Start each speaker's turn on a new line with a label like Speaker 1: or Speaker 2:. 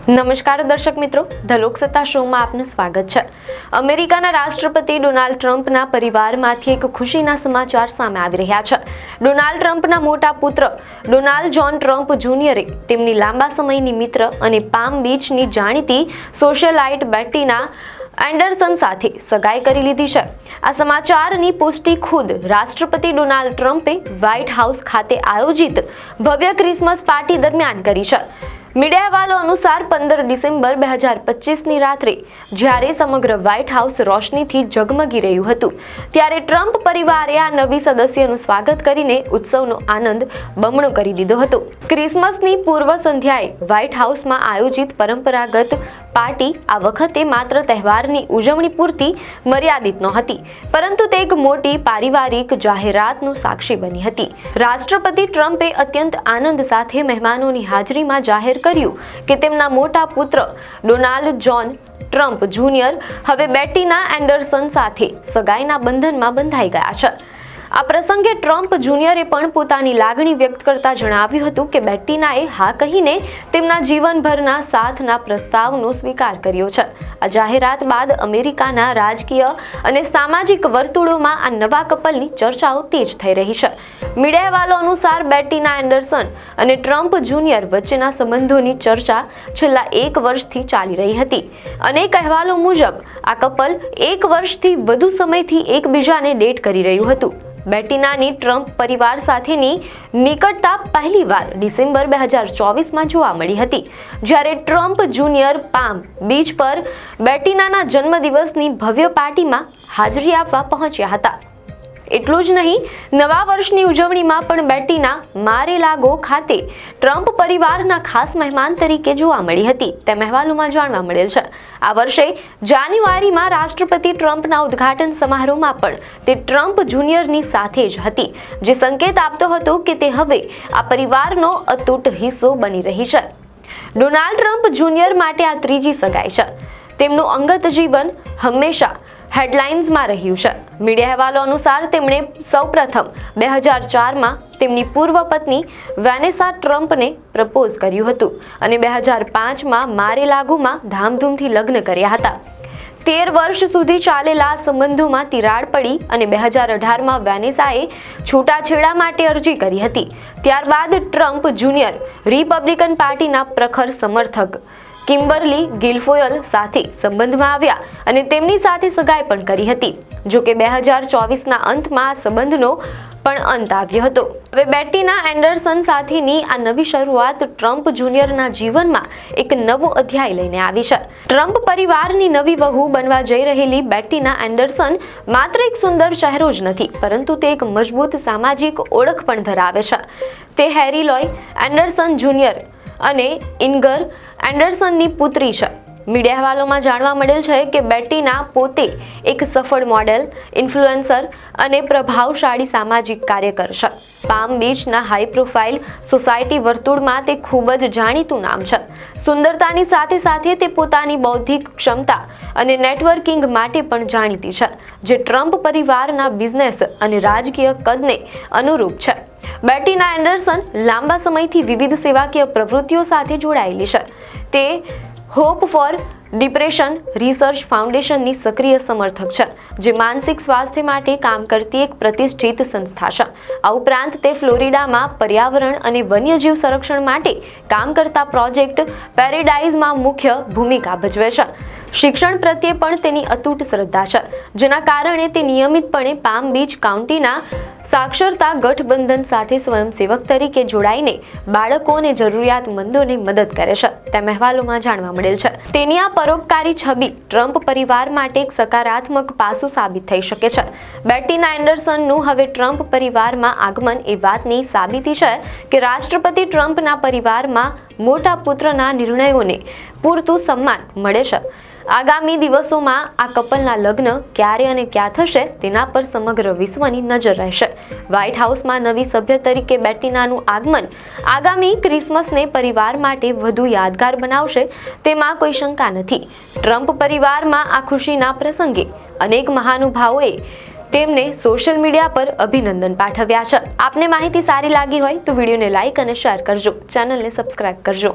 Speaker 1: નમસ્કાર દર્શક મિત્રો, ધ લોકસત્તા શોમાં આપનું સ્વાગત છે। અમેરિકાના રાષ્ટ્રપતિ ડોનાલ્ડ ટ્રમ્પના પરિવારમાંથી એક ખુશીના સમાચાર સામે આવી રહ્યા છે। ડોનાલ્ડ ટ્રમ્પના મોટા પુત્ર ડોનાલ્ડ જોન ટ્રમ્પ જુનિયરે તેમની લાંબા સમયની મિત્ર અને પામ બીચની જાણીતી સોશિયલાઇટ બેટીના એન્ડરસન સાથે સગાઈ કરી લીધી છે। આ સમાચારની પુષ્ટિ ખુદ રાષ્ટ્રપતિ ડોનાલ્ડ ટ્રમ્પે વ્હાઇટ હાઉસ ખાતે આયોજિત ભવ્ય ક્રિસમસ પાર્ટી દરમિયાન કરી છે। મીડિયા અહેવાલો અનુસાર 15 ડિસેમ્બર 2025ની રાત્રે જ્યારે સમગ્ર વ્હાઇટ હાઉસ રોશનીથી ઝગમગી રહ્યું હતું, ત્યારે ટ્રમ્પ પરિવારે આ નવી સદસ્યનું સ્વાગત કરીને ઉત્સવનો આનંદ બમણો કરી દીધો હતો। ક્રિસમસની પૂર્વ સંધ્યાએ વ્હાઇટ હાઉસમાં આયોજિત પરંપરાગત પાર્ટી આ વખતે માત્ર તહેવારની ઉજવણી પૂરતી મર્યાદિત નહોતી, પરંતુ તે એક મોટી પારિવારિક જાહેરાતનું સાક્ષી બની હતી। રાષ્ટ્રપતિ ટ્રમ્પે અત્યંત આનંદ સાથે મહેમાનોની હાજરીમાં જાહેર કર્યું કે તેમના મોટા પુત્ર ડોનાલ્ડ જોન ટ્રમ્પ જુનિયર હવે બેટીના એન્ડરસન સાથે સગાઈના બંધનમાં બંધાઈ ગયા છે। આ પ્રસંગે ટ્રમ્પ જુનિયરે પણ પોતાની લાગણી વ્યક્ત કરતા જણાવ્યું હતું કે બેટીનાએ હા કહીને તેમના જીવનભરના સાથના પ્રસ્તાવનો સ્વીકાર કર્યો છે। આ જાહેરાત બાદ અમેરિકાના રાજકીય અને સામાજિક વર્તુળોમાં આ નવા કપલની ચર્ચાઓ તેજ થઈ રહી છે। મીડિયા અહેવાલો અનુસાર બેટીના એન્ડરસન અને ટ્રમ્પ જુનિયર વચ્ચેના સંબંધોની ચર્ચા છેલ્લા 1 વર્ષથી ચાલી રહી હતી। અનેક અહેવાલો મુજબ આ કપલ 1 વર્ષથી વધુ સમયથી એકબીજાને ડેટ કરી રહ્યું હતું। બેટીનાની ટ્રમ્પ પરિવાર સાથેની નિકટતા પહેલીવાર ડિસેમ્બર 2024માં જોવા મળી હતી, જ્યારે ટ્રમ્પ જુનિયર પામ બીચ પર બેટીનાના જન્મદિવસની ભવ્ય પાર્ટીમાં હાજરી આપવા પહોંચ્યા હતા। એટલું જ નહીં, નવા વર્ષની ઉજવણીમાં પણ બેટીના માર-એ-લાગો ખાતે ટ્રમ્પ પરિવારના ખાસ મહેમાન તરીકે જોવા મળી હતી, તેમ અહેવાલોમાં જાણવા મળેલ છે। આ વર્ષે જાન્યુઆરીમાં રાષ્ટ્રપતિ ટ્રમ્પના ઉદ્ઘાટન સમારોહમાં પણ તે ટ્રમ્પ જુનિયરની સાથે જ હતી, જે સંકેત આપતો હતો કે તે હવે આ પરિવારનો અતૂટ હિસ્સો બની રહી છે। ડોનાલ્ડ ટ્રમ્પ જુનિયર માટે આ ત્રીજી સગાઈ છે। તેમનું અંગત જીવન હંમેશા હેડલાઇન્સમાં રહ્યું છે। મીડિયા અહેવાલો અનુસાર તેમણે સૌપ્રથમ 2004માં તેમની પૂર્વ પત્ની વેનેસા ટ્રમ્પને પ્રપોઝ કર્યું હતું અને 2005માં માર-એ-લાગોમાં ધામધૂમથી લગ્ન કર્યા હતા। 13 વર્ષ સુધી ચાલેલા સંબંધોમાં તિરાડ પડી અને 2018માં વેનેસાએ છૂટાછેડા માટે અરજી કરી હતી। ત્યારબાદ ટ્રમ્પ જુનિયર રિપબ્લિકન પાર્ટીના પ્રખર સમર્થક કિમ્બર્લી ગિલફોયલ સાથે સંબંધમાં આવ્યા અને તેમની સાથે સગાઈ પણ કરી હતી। જો કે 2024ના અંતમાં આ સંબંધનો પણ અંત આવ્યો હતો। હવે બેટીના એન્ડરસન સાથેની આ નવી શરૂઆત ટ્રમ્પ જુનિયરના જીવનમાં એક નવો અધ્યાય લઈને આવી છે। ટ્રમ્પ પરિવારની નવી વહુ બનવા જઈ રહેલી બેટીના એન્ડરસન માત્ર એક સુંદર ચહેરો જ નથી, પરંતુ તે એક મજબૂત સામાજિક ઓળખ પણ ધરાવે છે। તે હેરી લોય એન્ડરસન જુનિયર અને ઇન્ગર એન્ડરસનની પુત્રી છે। મીડિયા અહેવાલોમાં જાણવા મળેલ છે કે બેટીના પોતે એક સફળ મોડેલ, ઇન્ફ્લુએન્સર અને પ્રભાવશાળી સામાજિક કાર્યકર છે। પામ બીચના હાઈ પ્રોફાઇલ સોસાયટી વર્તુળમાં તે ખૂબ જ જાણીતું નામ છે। સુંદરતાની સાથે સાથે તે પોતાની બૌદ્ધિક ક્ષમતા અને નેટવર્કિંગ માટે પણ જાણીતી છે, જે ટ્રમ્પ પરિવારના બિઝનેસ અને રાજકીય કદને અનુરૂપ છે। બેટીના એન્ડરસન લાંબા સમયથી વિવિધ સેવાકીય પ્રવૃત્તિઓ સાથે જોડાયેલી છે। તે હોપ ફોર ડિપ્રેશન રિસર્ચ ફાઉન્ડેશનની સક્રિય સમર્થક છે, જે માનસિક સ્વાસ્થ્ય માટે કામ કરતી એક પ્રતિષ્ઠિત સંસ્થા છે। આ ઉપરાંત તે ફ્લોરિડામાં પર્યાવરણ અને વન્યજીવ સંરક્ષણ માટે કામ કરતા પ્રોજેક્ટ પેરેડાઇઝમાં મુખ્ય ભૂમિકા ભજવે છે। શિક્ષણ પ્રત્યે પણ તેની અતૂટ શ્રદ્ધા છે, જેના કારણે તે નિયમિતપણે પામ બીચ કાઉન્ટીના સાક્ષરતા ગઠબંધન સાથે સ્વયંસેવક તરીકે જોડાઈને બાળકો અને જરૂરિયાતમંદોને મદદ કરે છે, તેમ અહેવાલોમાં જાણવા મળેલ છે। તેની આ પરોપકારી છબી ટ્રમ્પ પરિવાર માટે એક સકારાત્મક પાસું સાબિત થઈ શકે છે। બેટીના એન્ડરસનનું હવે ટ્રમ્પ પરિવારમાં આગમન એ વાતની સાબિતી છે કે રાષ્ટ્રપતિ ટ્રમ્પના પરિવારમાં મોટા પુત્રના નિર્ણયોને પૂરતું સન્માન મળે છે। આગામી દિવસોમાં આ કપલના લગ્ન ક્યારે અને ક્યાં થશે તેના પર સમગ્ર વિશ્વની નજર રહેશે। વ્હાઇટ હાઉસમાં નવી સભ્ય તરીકે બેટીનાનું આગમન આગામી ક્રિસમસને પરિવાર માટે વધુ યાદગાર બનાવશે તેમાં કોઈ શંકા નથી। ટ્રમ્પ પરિવારમાં આ ખુશીના પ્રસંગે અનેક મહાનુભાવોએ તેમને સોશિયલ મીડિયા પર અભિનંદન પાઠવ્યા છે. આપને માહિતી સારી લાગી હોય તો વિડીયોને લાઇક અને શેર કરજો, ચેનલને સબસ્ક્રાઇબ કરજો.